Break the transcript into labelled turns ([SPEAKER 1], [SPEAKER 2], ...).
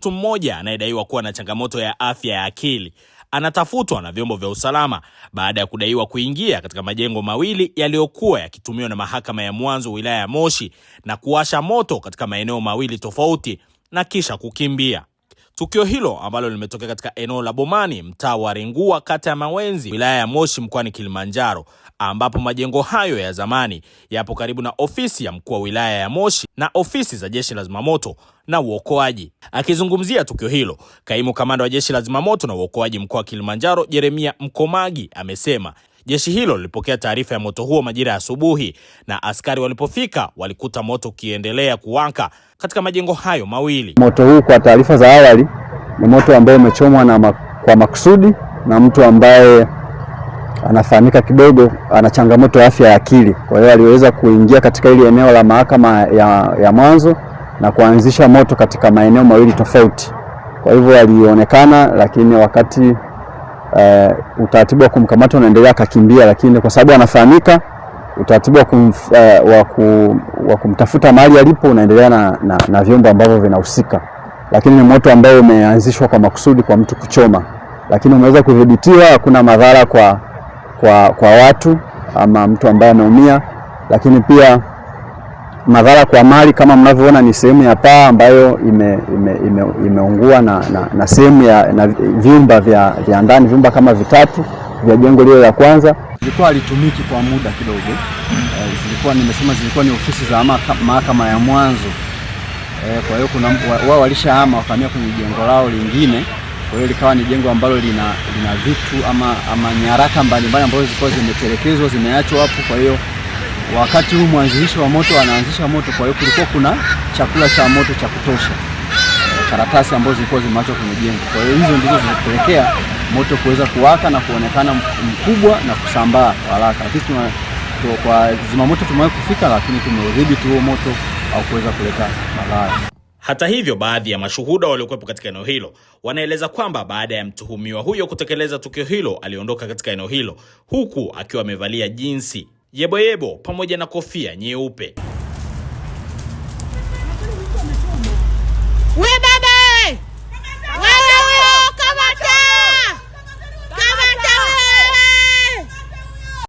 [SPEAKER 1] mtu mmoja anayedaiwa kuwa na changamoto ya afya ya akili anatafutwa na vyombo vya usalama baada ya kudaiwa kuingia katika majengo mawili yaliyokuwa yakitumiwa na mahakama ya mwanzo wilaya ya Moshi na kuwasha moto katika maeneo mawili tofauti na kisha kukimbia. Tukio hilo ambalo limetokea katika eneo la Bomani, mtaa wa Rengua, kata ya Mawenzi, wilaya ya Moshi, mkoani Kilimanjaro, ambapo majengo hayo ya zamani yapo karibu na ofisi ya mkuu wa wilaya ya Moshi na ofisi za Jeshi la Zimamoto na Uokoaji. Akizungumzia tukio hilo, kaimu kamanda wa Jeshi la Zimamoto na Uokoaji mkoa wa Kilimanjaro, Jeremia Mkomagi, amesema jeshi hilo lilipokea taarifa ya moto huo majira ya asubuhi, na askari walipofika walikuta moto ukiendelea kuwaka katika majengo hayo mawili.
[SPEAKER 2] Moto huu kwa taarifa za awali ni moto ambao umechomwa kwa makusudi na mtu ambaye anafahamika kidogo ana changamoto ya afya ya akili. Kwa hiyo aliweza kuingia katika ile eneo la mahakama ya mwanzo na kuanzisha moto katika maeneo mawili tofauti. Kwa hivyo alionekana, lakini wakati utaratibu wa kumkamata unaendelea akakimbia, lakini kwa sababu anafahamika utaratibu wa kumtafuta mahali alipo unaendelea na vyombo ambavyo vinahusika. Lakini ni moto ambao umeanzishwa kwa makusudi kwa mtu kuchoma, lakini umeweza kudhibitiwa, hakuna madhara kwa watu ama mtu ambaye ameumia. Lakini pia madhara kwa mali, kama mnavyoona ni sehemu ya paa ambayo imeungua na sehemu na vyumba vya ndani, vyumba kama vitatu vya jengo lile la kwanza zilikuwa halitumiki kwa muda kidogo. Zilikuwa ni ofisi za mahakama ya mwanzo. Kwa hiyo wao walishahama wakamia kwenye jengo lao lingine. Kwa hiyo likawa ni jengo ambalo lina vitu ama nyaraka mbalimbali ambazo zilikuwa zimetelekezwa, zimeachwa hapo. Kwa hiyo wakati huu mwanzilishi wa moto anaanzisha moto, kwa hiyo kulikuwa kuna chakula cha moto cha kutosha, karatasi ambazo zilikuwa zimeachwa kwenye jengo. Kwa hiyo hizo ndizo zilipelekea moto kuweza kuwaka na kuonekana mkubwa na kusambaa haraka. Lakini kwa zimamoto tumewahi kufika, lakini tumeudhibiti huo moto au kuweza kuleta madhara.
[SPEAKER 1] Hata hivyo, baadhi ya mashuhuda waliokuwepo katika eneo hilo wanaeleza kwamba baada ya mtuhumiwa huyo kutekeleza tukio hilo, aliondoka katika eneo hilo huku akiwa amevalia jinsi yebo pamoja na kofia nyeupe.
[SPEAKER 3] We baba